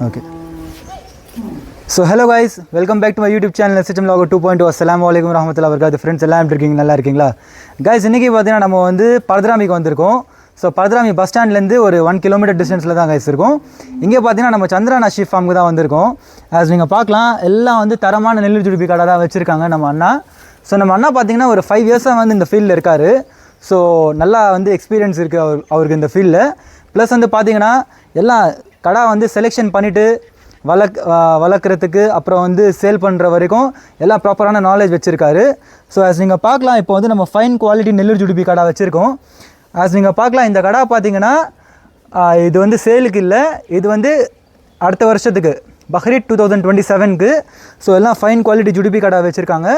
Okay. So hello guys, welcome back to my YouTube channel SHM Vlog 2.0. Assalamu alaikum warahmatullahi wabarakatuh. Friends எல்லாம் எப்படி இருக்கீங்க? நல்லா இருக்கீங்களா? Guys, இன்னைக்கு பார்த்தீங்கன்னா நம்ம வந்து பரதராமிக்கு வந்திருக்கோம். ஸோ பரதராமி பஸ் ஸ்டாண்ட்லேருந்து ஒரு 1 கிலோமீட்டர் டிஸ்டன்ஸில் தான் கைஸ் இருக்கும். இங்கே பார்த்தீங்கன்னா நம்ம சந்திரா ஷீப் ஃபார்முக்கு தான் வந்திருக்கோம். ஆஸ் நீங்கள் பார்க்கலாம் எல்லாம் வந்து தரமான நெல் ஜுடிபி கடை தான் வச்சுருக்காங்க நம்ம அண்ணா. ஸோ நம்ம அண்ணா பார்த்தீங்கன்னா ஒரு 5 இயர்ஸாக வந்து இந்த ஃபீல்டில் இருக்கார். ஸோ நல்லா வந்து எக்ஸ்பீரியன்ஸ் இருக்குது அவருக்கு இந்த ஃபீல்டில். ப்ளஸ் வந்து பார்த்தீங்கன்னா எல்லாம் கடை வந்து செலெக்ஷன் பண்ணிவிட்டு வளர்க்குறதுக்கு அப்புறம் வந்து சேல் பண்ணுற வரைக்கும் எல்லாம் ப்ராப்பரான நாலேஜ் வச்சுருக்காரு. ஸோ ஆஸ் நீங்கள் பார்க்கலாம் இப்போ வந்து நம்ம ஃபைன் குவாலிட்டி நெல்லூர் ஜுடிபி கடை வச்சுருக்கோம். ஆஸ் நீங்கள் பார்க்கலாம் இந்த கடை பார்த்தீங்கன்னா இது வந்து சேலுக்கு இல்லை, இது வந்து அடுத்த வருஷத்துக்கு பக்ரீத் 2027க்கு. ஸோ எல்லாம் ஃபைன் குவாலிட்டி ஜுடிபி கடை வச்சுருக்காங்க.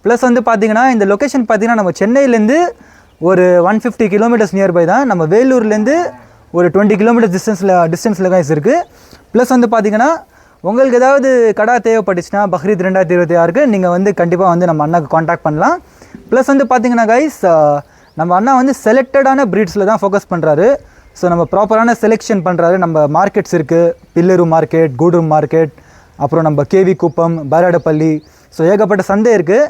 ப்ளஸ் வந்து பார்த்திங்கன்னா இந்த லொக்கேஷன் பார்த்திங்கன்னா நம்ம சென்னையிலேருந்து ஒரு 150 கிலோமீட்டர்ஸ் நியர்பை தான். நம்ம வேலூர்லேருந்து ஒரு 20 கிலோமீட்டர் டிஸ்டன்ஸில் தான் இருக்குது. ப்ளஸ் வந்து பார்த்திங்கன்னா உங்களுக்கு ஏதாவது கடை தேவைப்பட்டுச்சுன்னா பக்ரீத் 2026க்கு நீங்கள் வந்து கண்டிப்பாக வந்து நம்ம அண்ணாக்கு காண்டாக்ட் பண்ணலாம். ப்ளஸ் வந்து பார்த்திங்கன்னா கைஸ் நம்ம அண்ணா வந்து செலக்டடான ப்ரீட்ஸில் தான் ஃபோக்கஸ் பண்ணுறாரு. ஸோ நம்ம ப்ராப்பரான செலெக்ஷன் பண்ணுறாரு. நம்ம மார்க்கெட்ஸ் இருக்குது, பில்லரு மார்க்கெட், கூடூர் மார்க்கெட், அப்புறம் நம்ம கேவி குப்பம், பாராடப்பள்ளி, ஸோ ஏகப்பட்ட சந்தை இருக்குது.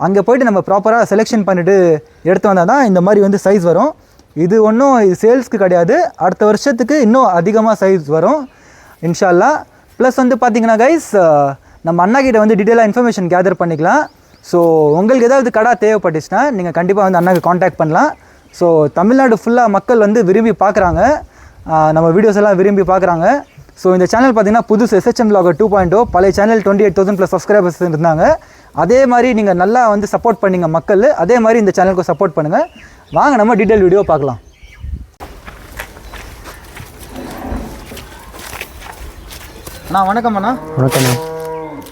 அங்கே போய்ட்டு நம்ம ப்ராப்பராக செலெக்ஷன் பண்ணிவிட்டு எடுத்து வந்தால் தான் இந்த மாதிரி வந்து சைஸ் வரும். இது ஒன்றும் இது சேல்ஸ்க்கு கிடையாது, அடுத்த வருஷத்துக்கு இன்னும் அதிகமாக சைஸ் வரும் இன்ஷா அல்லாஹ். ப்ளஸ் வந்து பார்த்திங்கன்னா கைஸ் நம்ம அண்ணாக்கிட்ட வந்து டீட்டெயிலாக இன்ஃபர்மேஷன் கேதர் பண்ணிக்கலாம். ஸோ உங்களுக்கு ஏதாவது கடை தேவைப்பட்டுச்சுன்னா நீங்கள் கண்டிப்பாக வந்து அண்ணாக்கு காண்டாக்ட் பண்ணலாம். ஸோ தமிழ்நாடு ஃபுல்லாக மக்கள் வந்து விரும்பி பார்க்குறாங்க, நம்ம வீடியோஸ் எல்லாம் விரும்பி பார்க்குறாங்க. ஸோ இந்த சேனல் பார்த்திங்கன்னா புதுசு SHM Vlog 2.0. பழைய சேனல் 28,000+ சப்ஸ்கிரைபர்ஸ் இருந்தாங்க. அதே மாதிரி நீங்கள் நல்லா வந்து சப்போர்ட் பண்ணிங்க மக்கள், அதே மாதிரி இந்த சேனலுக்கு சப்போர்ட் பண்ணுங்கள். வாங்க நம்ம டீட்டெயில் வீடியோ பார்க்கலாம். அண்ணா வணக்கம் அண்ணா. வணக்கம்ண்ணா,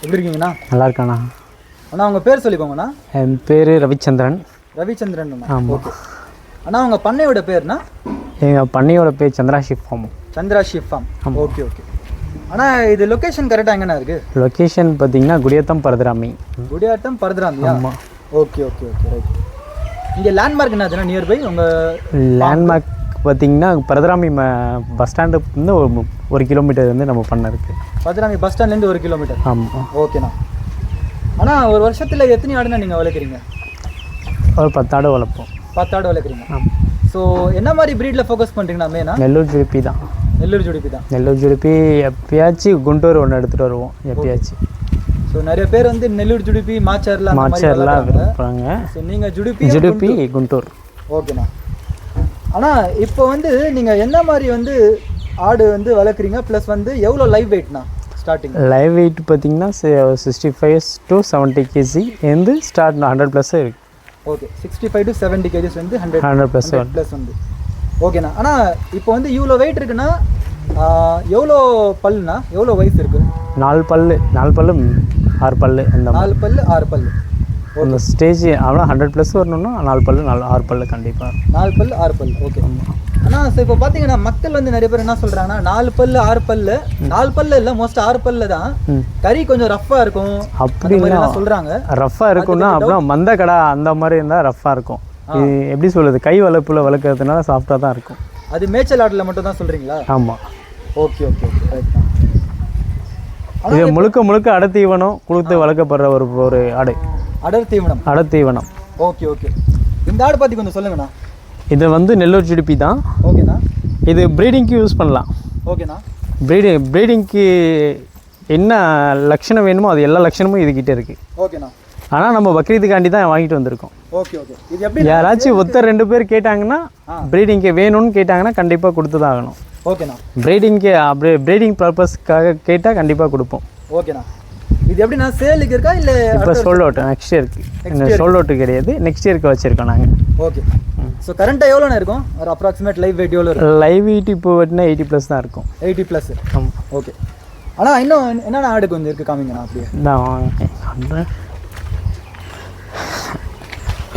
எப்படி இருக்கீங்கண்ணா? நல்லா இருக்காண்ணா. அண்ணா உங்கள் பேர் சொல்லிக்கோங்கண்ணா. என் பேர் ரவிச்சந்திரன். ரவிச்சந்திரன் அண்ணா. ஆமாம். ஓகே அண்ணா, உங்கள் பண்ணையோட பேர்ண்ணா? எங்கள் பண்ணையோட பேர் Chandra sheep farm. Chandra sheep farm. Okay okay அண்ணா, இது லொக்கேஷன் கரெக்டாக எங்கண்ணா இருக்குது? லொக்கேஷன் பார்த்தீங்கன்னா குடியாத்தம் பரதராமி. குடியாத்தம் பரதராமியா? ஆமாம். Okay okay okay right. இங்கே லேண்ட்மார்க் என்ன நியர்பை உங்கள் லேண்ட்மார்க் பார்த்தீங்கன்னா பரதராமி பஸ் ஸ்டாண்டுலேருந்து ஒரு கிலோமீட்டர் வந்து நம்ம பண்ண இருக்குது. பரதராமி பஸ் ஸ்டாண்ட்லேருந்து 1 கிலோமீட்டர். ஆமாம். ஓகேண்ணா. அண்ணா ஒரு வருஷத்தில் எத்தனை ஆடுனா நீங்கள் வளர்க்குறீங்க? ஒரு 10 ஆடு வளர்ப்போம். 10 ஆடு வளர்க்குறீங்க. ஆமாம். ஸோ என்ன மாதிரி ப்ரீடில் ஃபோக்கஸ் பண்ணுறீங்களா மெயினா? நெல்லூர் ஜுடிபி தான். நெல்லூர் ஜுடிபி தான். நெல்லூர் ஜுடிபி எப்பயாச்சும் குண்டூர் ஒன்று எடுத்துகிட்டு வருவோம் எப்பயாச்சும். ஸோ நிறைய பேர் வந்து நெல்லூர் ஜுடிபி, மாச்சர்லாம் இருப்பாங்க. ஸோ நீங்கள் ஜுடிபி குண்டூர். ஓகேண்ணா. ஆனால் இப்போ வந்து நீங்கள் என்ன மாதிரி வந்து ஆடு வந்து வளர்க்குறீங்க, ப்ளஸ் வந்து எவ்வளோ லைவ் வெயிட்ண்ணா ஸ்டார்டிங்? லைவ் வெயிட் பார்த்தீங்கன்னா 65 to 70 kg இருந்து ஸ்டார்ட் 100+ இருக்குது. ஓகே, 65 to 70 kg வந்து 100+ வந்து. ஓகேண்ணா. ஆனால் இப்போ வந்து இவ்வளோ வெயிட் இருக்குன்னா எவ்வளோ பல்லுண்ணா, எவ்வளோ வயசு இருக்குது? 4 பல்லு 6 பல்லு அந்த 4 பல்லு 6 பல்லு அந்த ஸ்டேஜ். அவ்வளோ 100+ வரணும்னா 4 பல்லு 6 பல்லு கண்டிப்பாக. 4 பல்லு 6 பல்லு. ஓகே. ஆனால் ஸோ இப்போ பார்த்தீங்கன்னா மக்கள் வந்து நிறைய பேர் என்ன சொல்கிறாங்கன்னா 4 பல்லு 6 பல்லு, 4 பல்லு இல்லை மோஸ்ட் 6 பல்லு தான் கறி கொஞ்சம் ரஃப்பாக இருக்கும் அப்படி சொல்கிறாங்க. ரஃப்பாக இருக்கும்னா அப்புறம் மந்த கடை அந்த மாதிரி இருந்தால் ரஃப்பாக இருக்கும். இது எப்படி சொல்கிறது, கை வளர்ப்பில் வளர்க்குறதுனால சாஃப்டாக தான் இருக்கும். அது மேய்ச்சல் ஆட்டில் மட்டும் தான் சொல்கிறீங்களா? ஆமாம். ஓகே ஓகே ஓகே ரைட் தான். இது முழுக்க அடத்தீவனம் கொடுத்து வளர்க்கப்படுற ஒரு ஆடு. அடத்தீவனம். Okay okay. இந்த ஆடு பற்றி கொஞ்சம் சொல்லுங்கண்ணா. இது வந்து நெல்லூர் ஜுடிபி தான். ஓகேண்ணா. இது ப்ரீடிங்க்கு யூஸ் பண்ணலாம். ஓகேண்ணா. ப்ரீடிங்க்கு என்ன லட்சணம் வேணுமோ அது எல்லா லட்சணமும் இதுக்கிட்ட இருக்குது. ஓகேண்ணா. ஆனால் நம்ம பக்ரீத்துக்காண்டி தான் வாங்கிட்டு வந்திருக்கோம். Okay okay. இது எப்படி யாராச்சும் ஒருத்தர் 2 பேர் கேட்டாங்கன்னா ப்ரீடிங்க்கு வேணும்னு கேட்டாங்கன்னா கண்டிப்பாக கொடுத்து தான் ஆகணும். ஓகேண்ணா. ப்ரீடிங் பர்பஸ்க்காக கேட்டால் கண்டிப்பாக கொடுப்போம். ஓகேண்ணா. இது எப்படிண்ணா சேலுக்கு இருக்கா இல்லை இப்போ சோல்ட் அவுட் நெக்ஸ்ட் இயருக்கு? சோல்ட் அவுட்டு கிடையாது, நெக்ஸ்ட் இயருக்கு வச்சுருக்கோம் நாங்கள். ஓகே. ஸோ கரண்ட்டாக எவ்வளோண்ணா இருக்கும்? ஒரு அப்ராக்சிமேட் லைவ் வெயிட் எவ்வளோ இருக்கும்? லைவ் வெயிட் இப்போ வெட்டினா 80+ தான் இருக்கும். 80+. ஆமாம். ஓகே. ஆனால் இன்னும் என்னென்ன ஆடு கொஞ்சம் இருக்குது காமிங்கண்ணா அப்படியே. நான் வாங்க.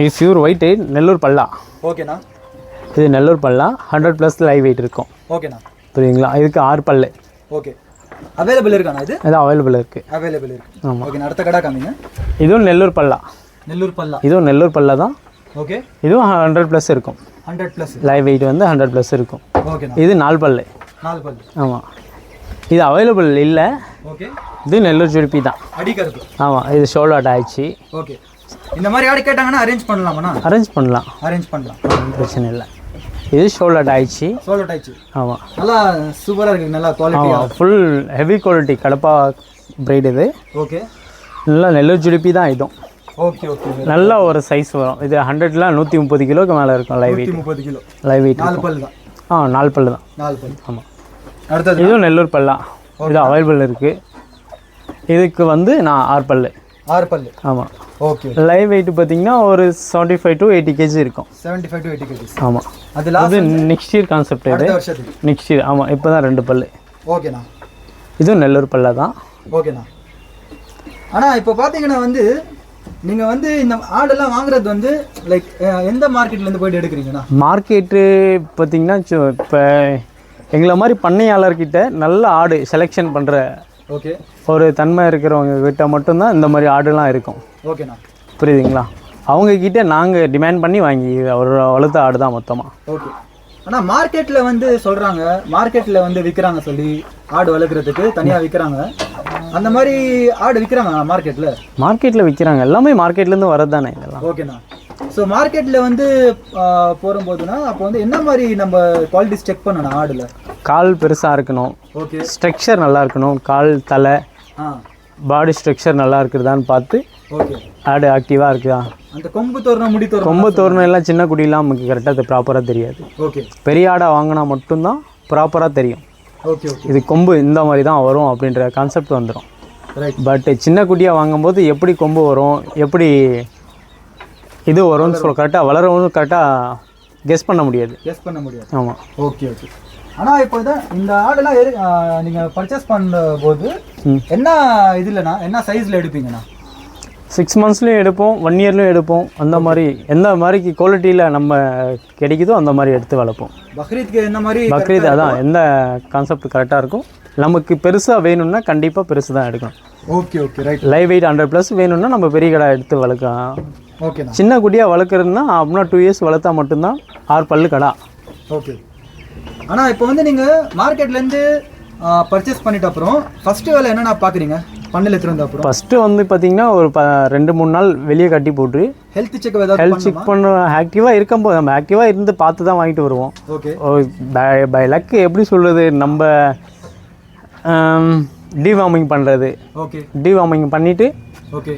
இது பியூர் ஒயிட் நெல்லூர் பல்லா. ஓகேண்ணா. இது நெல்லூர் பல்லா 100+ லைவ் வெயிட் இருக்கும். ஓகேண்ணா. புரியுங்களா? இதுக்கு 6 பல்லு. ஓகே. அவைலபிள் இருக்காண்ணா? இது அவைலபிள் இருக்குது. அவைலபிள் இருக்குது. ஆமாம். ஓகே. அடுத்த கடை காமிங்க. இதுவும் நெல்லூர் பல்லா. இதுவும் நெல்லூர் பல்லா தான். ஓகே. இதுவும் 100+ இருக்கும். 100+. லைவ் வெயிட் வந்து 100+ இருக்கும். ஓகே. இது 4 பல்லு. 4 பல்லு. ஆமாம். இது அவைலபிள் இல்லை. ஓகே. இது நெல்லூர் ஜுடிப்பி தான். அடிக்கருக்கு. ஆமாம், இது ஷோல்டர் அட்டாச்சு. ஓகே. இந்த மாதிரி ஆடு கேட்டாங்கன்னா அரேஞ்ச் பண்ணலாமாண்ணா? அரேஞ்ச் பண்ணலாம், பிரச்சனை இல்லை. இது ஷோல்டர் அட்டாச்சு. Shoulder attach. ஆமாம், நல்லா சூப்பராக இருக்குது, நல்லா குவாலிட்டி. ஆமாம், full heavy quality Kadapa breed இது. ஓகே. நல்லா நெல்லூர் ஜுடிப்பி தான் இதுவும். Okay okay. நல்ல ஒரு சைஸ் வரும். இது 100ல் 130 கிலோக்கு மேலே இருக்கும் live weight. 130 kilo live weight. 4 பல் தான். 4 பல் தான். 4 பல். ஆமாம். அடுத்தது இதுவும் நெல்லூர் பல்லாம். இது அவைலபிள் இருக்குது. இதுக்கு வந்து நான் 6 பல். 6 பல். ஆமாம். ஓகே. லைவ் வெயிட் பார்த்தீங்கன்னா ஒரு 75 to 80 kg இருக்கும். 75 to 80 kg. ஆமாம். அது நெக்ஸ்ட் இயர் கான்செப்ட் இது. அடுத்த வருஷத்துக்கு. Next year. ஆமாம், இப்போ தான் 2 பல். ஓகேண்ணா. இதுவும் நெல்லூர் பல்ல தான். ஓகேண்ணா. ஆனால் இப்போ பார்த்தீங்கன்னா வந்து நீங்கள் வந்து இந்த ஆடெல்லாம் வாங்குறது வந்து லைக் எந்த மார்க்கெட்லேருந்து போயிட்டு எடுக்கிறீங்கண்ணா? மார்க்கெட்டு பார்த்தீங்கன்னா இப்போ எங்களை மாதிரி பண்ணையாளர்கிட்ட நல்ல ஆடு செலெக்ஷன் பண்ணுற ஓகே ஒரு தன்மை இருக்கிறவங்க கிட்ட மட்டும்தான் இந்த மாதிரி ஆடுலாம் இருக்கும். ஓகேண்ணா. புரியுதுங்களா? அவங்கக்கிட்ட நாங்கள் டிமாண்ட் பண்ணி வாங்கி ஒரு வளர்த்த ஆடு தான் மொத்தமாக. ஓகே. ஆனால் மார்க்கெட்டில் வந்து சொல்கிறாங்க, மார்க்கெட்டில் வந்து விற்கிறாங்க சொல்லி ஆடு வளர்க்குறதுக்கு தனியாக விற்கிறாங்க. அந்த மாதிரி ஆடு விற்கிறாங்க மார்க்கெட்டில்? மார்க்கெட்டில் விற்கிறாங்க, எல்லாமே மார்க்கெட்லேருந்து வரது தானே இதெல்லாம். ஓகேண்ணா. ஸோ மார்க்கெட்டில் வந்து போகும்போதுனா அப்போ வந்து என்ன மாதிரி நம்ம குவாலிட்டிஸ் செக் பண்ணணும் ஆடில்? கால் பெருசாக இருக்கணும். ஓகே. ஸ்ட்ரக்சர் நல்லா இருக்கணும். கால், தலை, பாடி ஸ்ட்ரக்சர் நல்லா இருக்குதான்னு பார்த்து ஓகே ஆடு ஆக்டிவாக இருக்குதா. அந்த கொம்பு தோரணம், முடி தோரணம், கொம்பு தோரணம் எல்லாம் சின்ன குடியெல்லாம் நமக்கு கரெக்டாக அது ப்ராப்பராக தெரியாது. ஓகே. பெரிய ஆடாக வாங்கினா மட்டும்தான் ப்ராப்பராக தெரியும். Okay okay. இது கொம்பு இந்த மாதிரி தான் வரும் அப்படின்ற கான்செப்ட் வந்துடும். ரைட். பட் சின்ன குட்டியாக வாங்கும்போது எப்படி கொம்பு வரும், எப்படி இது வரும்னு கரெக்டாக வளரவும் கரெக்டாக கெஸ் பண்ண முடியாது. ஆமாம். Okay okay. ஆனால் இப்போ தான் இந்த ஆடெல்லாம் நீங்கள் பர்ச்சேஸ் பண்ணும்போது என்ன இதுலண்ணா என்ன சைஸில் எடுப்பீங்கண்ணா? 6 monthsலையும் எடுப்போம், 1 yearலையும் எடுப்போம். அந்த மாதிரி எந்த மாதிரிக்கு குவாலிட்டியில் நம்ம கிடைக்குதோ அந்த மாதிரி எடுத்து வளர்ப்போம். பக்ரீத்துக்கு என்ன மாதிரி? பக்ரீத் அதான் எந்த கான்செப்ட் கரெக்டாக இருக்கும். நமக்கு பெருசாக வேணும்னா கண்டிப்பாக பெருசு தான் எடுக்கணும். Okay okay. Right. Live weight 100+ வேணும்னா நம்ம பெரிய கடை எடுத்து வளர்க்கலாம். ஓகே. சின்ன குட்டியாக வளர்க்குறதுனா அப்படின்னா 2 years வளர்த்தா மட்டும்தான் 6 பல்லு கடா. ஓகே. ஆனால் இப்போ வந்து நீங்கள் மார்க்கெட்லேருந்து பர்ச்சேஸ் பண்ணிட்ட அப்புறம் ஃபஸ்ட்டு வேலை என்னென்ன பார்க்குறீங்க? பண்ணல எடுத்துகிட்டு அப்புறம் ஃபஸ்ட்டு வந்து பார்த்தீங்கன்னா ஒரு 2-3 நாள் வெளியே கட்டி போட்டு ஹெல்த் செக் பண்ண ஆக்டிவாக இருக்கும்போது நம்ம ஆக்டிவாக இருந்து பார்த்து தான் வாங்கிட்டு வருவோம். ஓகே. பை லக் எப்படி சொல்கிறது, நம்ம டிவார்மிங் பண்ணுறது. ஓகே. டிவார்மிங் பண்ணிவிட்டு ஓகே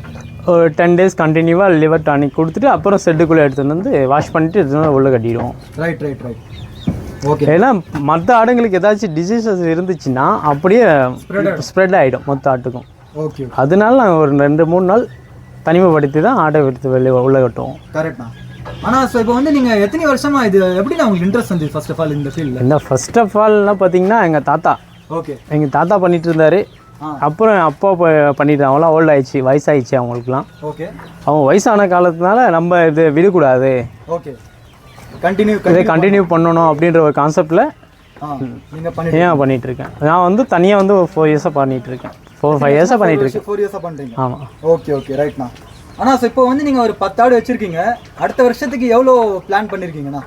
ஒரு 10 days கண்டினியூவாக லிவர் டானிக் கொடுத்துட்டு அப்புறம் செட்டுக்குள்ளே எடுத்துகிட்டு வந்து வாஷ் பண்ணிவிட்டு எடுத்துகிட்டு உள்ளே கட்டிடுவோம். Right right right. ஓகே. ஏன்னா மற்ற ஆடுங்களுக்கு ஏதாச்சும் டிசீசஸ் இருந்துச்சுன்னா அப்படியே ஸ்ப்ரெட் ஆகிடும் மொத்த ஆட்டுக்கும். ஓகே. அதனால நாங்கள் ஒரு 2-3 நாள் தனிமைப்படுத்தி தான் ஆட்டை எடுத்து வெளியே உள்ளே கட்டுவோம். கரெக்ட்ண்ணா. ஆனால் ஸோ இப்போ வந்து நீங்கள் எத்தனை வருஷமாக இது எப்படி நான் உங்களுக்கு இன்ட்ரெஸ்ட் வந்து ஃபர்ஸ்ட் ஆஃப் ஆல் இந்த ஃபீல்டில்? இந்த ஃபர்ஸ்ட் ஆஃப் ஆல்னால் பார்த்தீங்கன்னா எங்கள் தாத்தா. ஓகே. எங்கள் தாத்தா பண்ணிட்டு இருந்தார். அப்புறம் அப்பா பண்ணிட்டு அவங்களாம் ஓல்ட் ஆயிடுச்சு, வயசாகிடுச்சு அவங்களுக்குலாம். ஓகே. அவங்க வயசான காலத்தினால நம்ம இது விடக்கூடாது, ஓகே, இதை கண்டினியூ பண்ணணும் அப்படின்ற ஒரு கான்செப்டில் ஏன் பண்ணிகிட்ருக்கேன். நான் வந்து தனியாக வந்து ஒரு 4 years பண்ணிகிட்ருக்கேன். 4-5 years பண்ணிகிட்ருக்கேன். 4 years பண்ணுறீங்க? ஆமாம். ஓகே ஓகே ரைட்ண்ணா. ஆனால் ஸோ இப்போ வந்து நீங்கள் ஒரு 10 ஆடு வச்சுருக்கீங்க. அடுத்த வருஷத்துக்கு எவ்வளோ பிளான் பண்ணியிருக்கீங்கண்ணா?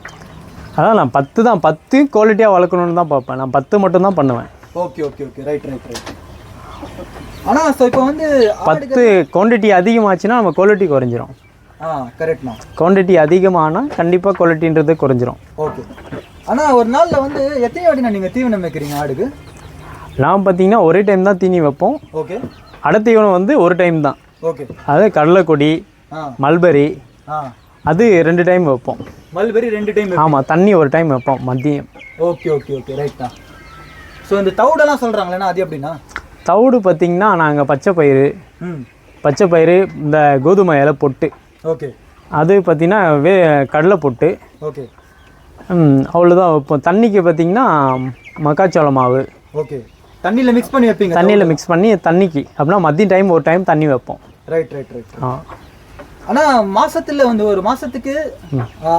அதான் நான் 10 தான், 10 குவாலிட்டியாக வளர்க்கணுன்னு தான் பார்ப்பேன். நான் 10 மட்டும் தான் பண்ணுவேன். Okay okay okay right right right. ஆனால் ஸோ இப்போ வந்து 10 குவான்டிட்டி அதிகமாச்சுன்னா நம்ம குவாலிட்டி குறைஞ்சிரும். கரெக்ட்ண்ணா. குவான்டிட்டி அதிகமானால் கண்டிப்பாக குவாலிட்டின்றது குறைஞ்சிரும். ஓகே. ஆனால் ஒரு நாளில் வந்து எத்தனை வாட்டினா நீங்கள் தீவனம் வைக்கிறீங்க ஆடுக்கு? நான் பார்த்தீங்கன்னா ஒரே டைம் தான் தீனி வைப்போம். ஓகே. தீவனம் வந்து ஒரு டைம் தான். ஓகே. அது கடலைக்கொடி, மல்பெரி, அது 2 டைம் வைப்போம். Mulberry 2 time? ஆமாம். தண்ணி ஒரு டைம் வைப்போம் மதியம். ஓகே ஓகே ஓகே ரைட்ண்ணா. ஸோ இந்த தவிடெல்லாம் சொல்கிறாங்களேண்ணா, அது எப்படின்னா? தவிடு பார்த்தீங்கன்னா நாங்கள் பச்சை பயிறு இந்த கோதுமை இலை பொட்டு. ஓகே. அது பார்த்தீங்கன்னா கடலை பொட்டு. ஓகே. அவ்வளோதான் வைப்போம். தண்ணிக்கு பார்த்தீங்கன்னா மக்காச்சோள மாவு. ஓகே. தண்ணியில் மிக்ஸ் பண்ணி வைப்பீங்க? தண்ணியில் மிக்ஸ் பண்ணி தண்ணிக்கு அப்படின்னா மதியம் டைம் ஒரு டைம் தண்ணி வைப்போம். Right right right. ஆனால் மாதத்தில் வந்து ஒரு மாதத்துக்கு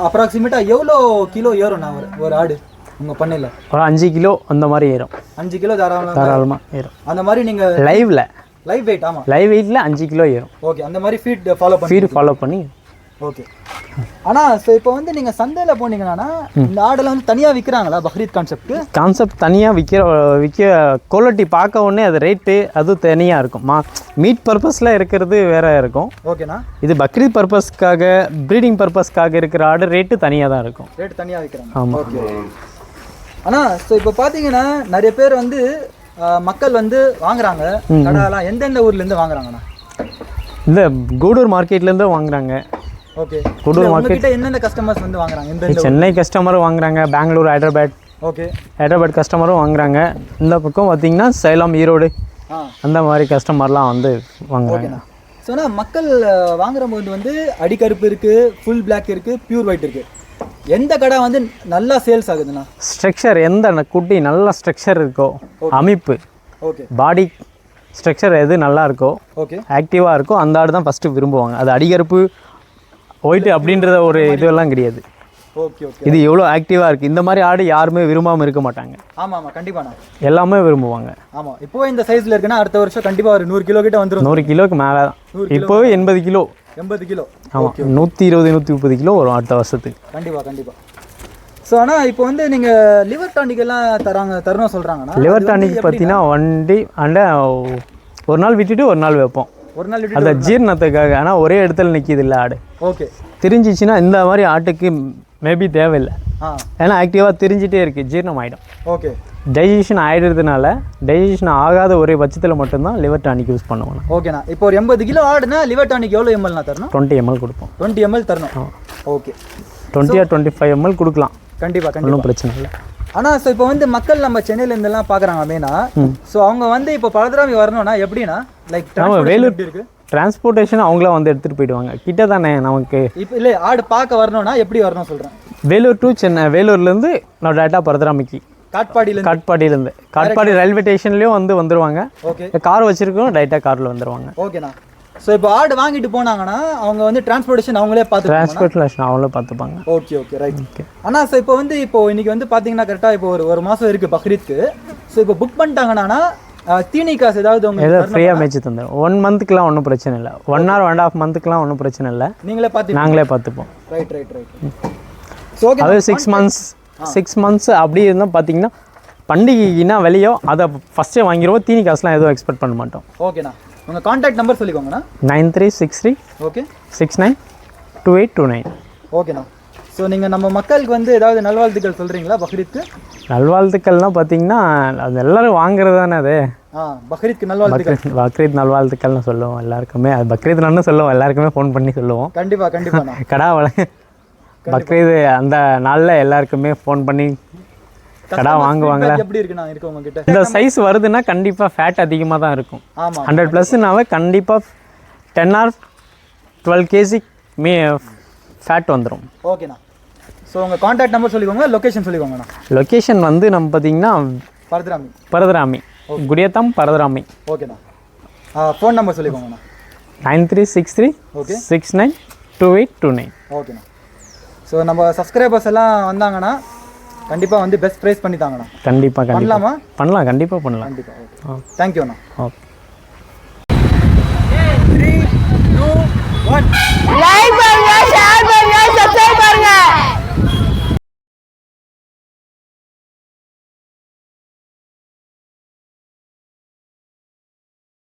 அப்ராக்சிமேட்டாக எவ்வளோ கிலோ ஏறும்ண்ணா ஒரு ஆடு உங்கள் பண்ணையில்? ஒரு 5 கிலோ அந்த மாதிரி ஏறும். 5 கிலோ தாராளமாக ஏறும். அந்த மாதிரி நீங்கள் லைவ் வெயிட்? ஆமாம், லைவ் வெயிட்டில் 5 கிலோ ஏறும். ஓகே. அந்த மாதிரி ஃபீட் ஃபாலோ பண்ணி பண்ணி ஓகே. ஆனால் ஸோ இப்போ வந்து நீங்கள் சந்தையில் போனீங்கன்னா இந்த ஆடெல்லாம் வந்து தனியாக விற்கிறாங்களா பக்ரீத் கான்செப்ட் தனியாக விற்க குவாலிட்டி பார்க்க உடனே அது ரேட்டு அது தனியாக இருக்கும். மீட் பர்பஸில் இருக்கிறது வேற இருக்கும். ஓகேண்ணா. இது பக்ரீத் பர்பஸ்க்காக ப்ரீடிங் பர்பஸ்க்காக இருக்கிற ஆடு ரேட்டு தனியாக தான் இருக்கும். ரேட்டு தனியாக விற்கிறாங்க. ஆமாம். ஓகே. ஆனால் ஸோ இப்போ பார்த்தீங்கன்னா நிறைய பேர் வந்து மக்கள் வந்து வாங்குறாங்க கடாலாம். எந்தெந்த ஊர்லேருந்து வாங்குறாங்கண்ணா? இந்த கூடூர் மார்க்கெட்லேருந்து வாங்குறாங்க. ஓகே. கூடூர் மார்க்கெட் என்னென்ன கஸ்டமர்ஸ் வந்து வாங்குறாங்க? சென்னை கஸ்டமரும் வாங்குறாங்க, பெங்களூர், ஹைதராபாத். ஓகே. ஹைதராபாத் கஸ்டமரும் வாங்குறாங்க. இந்த பக்கம் பார்த்தீங்கன்னா சேலம், ஈரோடு அந்த மாதிரி கஸ்டமர்லாம் வந்து வாங்குறாங்க. ஸோ மக்கள் வாங்குறபோது வந்து அடிக்கருப்பு இருக்குது, ஃபுல் பிளாக் இருக்குது, பியூர் ஒயிட் இருக்குது. எந்த கடை வந்து நல்லா சேல்ஸ் ஆகுதுண்ணா? ஸ்ட்ரக்சர் எந்த குட்டி நல்ல ஸ்ட்ரக்சர் இருக்கோ, அமைப்பு, ஓகே, பாடி ஸ்ட்ரக்சர் எது நல்லா இருக்கோ, ஓகே, ஆக்டிவாக இருக்கோ அந்த ஆடு தான் ஃபஸ்ட்டு விரும்புவாங்க. அது அடிகருப்பு ஒயிட்டு அப்படின்றத ஒரு இதுவெல்லாம் கிடையாது. Okay okay. இது எவ்வளோ ஆக்டிவாக இருக்குது இந்த மாதிரி ஆடு யாருமே விரும்பாமல் இருக்க மாட்டாங்க. ஆமாம் ஆமாம், கண்டிப்பாண்ணா. எல்லாமே விரும்புவாங்க. ஆமாம். இப்போ இந்த சைஸில் இருக்குன்னா அடுத்த வருஷம் கண்டிப்பாக ஒரு 100 கிலோ கிட்ட வந்துடும். 100 கிலோக்கு மேலே தான். இப்போவே 80 கிலோ. 80 கிலோ. ஆமாம். 120 130 கிலோ வரும் அடுத்த வருஷத்துக்கு. கண்டிப்பாக கண்டிப்பாக. ஸோ ஆனால் இப்போ வந்து நீங்கள் லிவர் டானிக் எல்லாம் தரணும் சொல்கிறாங்கண்ணா. லிவர் டானிக் பார்த்தீங்கன்னா வண்டி ஒரு நாள் விட்டுட்டு ஒரு நாள் வைப்போம். ஒரு நாள் அந்த ஜீரணத்துக்காக. ஆனால் ஒரே இடத்துல நிற்கிது இல்லை ஆடு. ஓகே. திரிஞ்சிச்சுன்னா இந்த மாதிரி ஆட்டுக்கு மேபி தேவையில்லை. ஏன்னா ஆக்டிவாக திரிஞ்சிட்டே இருக்குது, ஜீரணம் ஆகிடும். ஓகே. டைஜஷன் ஆகிடுறதுனால டைஜஷன் ஆகாத ஒரே பட்சத்தில் மட்டும்தான் லிவர் டானிக் யூஸ் பண்ணுவோம். ஓகேண்ணா. இப்போ ஒரு 80 கிலோ ஆடுனா லிவர் டானிக் எவ்வளோ எம்எல்னா தரணும்? 20 ml கொடுப்போம். 20 ml தரணும். ஓகே. 20 or 25 ml கொடுக்கலாம். கண்டிப்பாக ஒன்றும் பிரச்சனை இல்லை. ஆனால் ஸோ இப்போ வந்து மக்கள் நம்ம சென்னையிலேருந்துலாம் பார்க்குறாங்க மெயினா. ஸோ அவங்க வந்து இப்போ பலதராமி வரணும்னா எப்படின்னா லைக் நம்ம வேலூர் இருக்குது டிரான்ஸ்போர்ட்டேஷன் அவங்களாம் வந்து எடுத்துகிட்டு போயிடுவாங்க. கிட்ட தானே நமக்கு. இப்போ இல்லை ஆடு பார்க்க வரணும்னா எப்படி வரணும் சொல்கிறேன். வேலூர் டு சென்னை. வேலூர்லேருந்து நான் டேட்டா பரதராமிக்கு காட்பாடியிலேருந்து காட்பாடி ரயில்வே ஸ்டேஷன்லேயும் வந்துடுவாங்க. ஓகே. கார் வச்சுருக்கோம், டைரெக்டாக காரில் வந்துடுவாங்க. ஓகேண்ணா. ஸோ இப்போ ஆடு வாங்கிட்டு போனாங்கன்னா அவங்க வந்து டிரான்ஸ்போர்ட்டேஷன் அவங்களே டிரான்ஸ்போர்ட்டேஷன் அவங்களே பார்த்துப்பாங்க. Okay okay right. ஓகே. ஆனால் ஸோ இப்போ இன்னைக்கு வந்து பார்த்தீங்கன்னா கரெக்டாக இப்போ ஒரு மாதம் இருக்குது பக்ரீத்க்கு. ஸோ இப்போ புக் பண்ணிட்டாங்கன்னா தீனி காசு ஏதாவது உங்களுக்கு ஃப்ரீயாக மேய்ச்சி தந்துடும். 1 மந்த்துக்குலாம் ஒன்றும் பிரச்சனை இல்லை. 1 or 1.5 மந்த்துக்குலாம் ஒன்றும் பிரச்சனை இல்லை. நாங்களே பார்த்துப்போம். Right right right. So okay. அது 6 months அப்படி இருந்தால் பார்த்தீங்கன்னா பண்டிகைக்குன்னா வெளியோ அதை ஃபஸ்ட்டே வாங்கிடுவோம். தீனி காசுலாம் எதுவும் எக்ஸ்பெக்ட் பண்ண மாட்டோம். ஓகேண்ணா. உங்கள் கான்டாக்ட் நம்பர் சொல்லிக்கோங்கண்ணா. 9363 ஓகே 692829. ஓகேண்ணா. ஸோ நீங்கள் நம்ம மக்களுக்கு வந்து ஏதாவது நல்வாழ்த்துக்கள் சொல்கிறீங்களா பக்ரீத்க்கு? நல்வாழ்த்துக்கள்லாம் பார்த்தீங்கன்னா அது எல்லோரும் வாங்குறது தானே. அது பக்ரீத்க்கு நல்வாழ்த்துக்கள். பக்ரீத் நல்வாழ்த்துக்கள்னு சொல்லுவோம் எல்லாருக்குமே. அது பக்ரீத் நான் சொல்லுவோம், எல்லாருக்குமே ஃபோன் பண்ணி சொல்லுவோம். கண்டிப்பாக கண்டிப்பாக. கடா பக்ரீத் அந்த நாளில் எல்லாருக்குமே ஃபோன் பண்ணி கடா வாங்குவாங்களா. எப்படி இருக்குண்ணா இருக்கு உங்ககிட்ட? இந்த சைஸ் வருதுன்னா கண்டிப்பாக ஃபேட் அதிகமாக தான் இருக்கும். 100+னாவே கண்டிப்பாக 10 or 12 kg ஃபேட் வந்துடும். ஓகேண்ணா. ஸோ உங்கள் கான்டாக்ட் நம்பர் சொல்லிக்கோங்க, லொக்கேஷன் சொல்லிக்கோங்கண்ணா. லொக்கேஷன் வந்து நம்ம பார்த்தீங்கன்னா பரதராமி குடியத்தம் பரதராமி. ஓகேண்ணா. ஃபோன் நம்பர் சொல்லிக்கோங்கண்ணா. 9363 ஓகே 692829. ஓகேண்ணா. ஸோ நம்ம சப்ஸ்கிரைபர்ஸ் எல்லாம் வந்தாங்கன்னா கண்டிப்பாக வந்து பெஸ்ட் ப்ரைஸ் பண்ணி தாங்கண்ணா. கண்டிப்பாக பண்ணலாமா? பண்ணலாம், கண்டிப்பாக பண்ணலாம். கண்டிப்பாக. ஓகே. தேங்க்யூண்ணா. ஓகே. 3 2 1 லைக்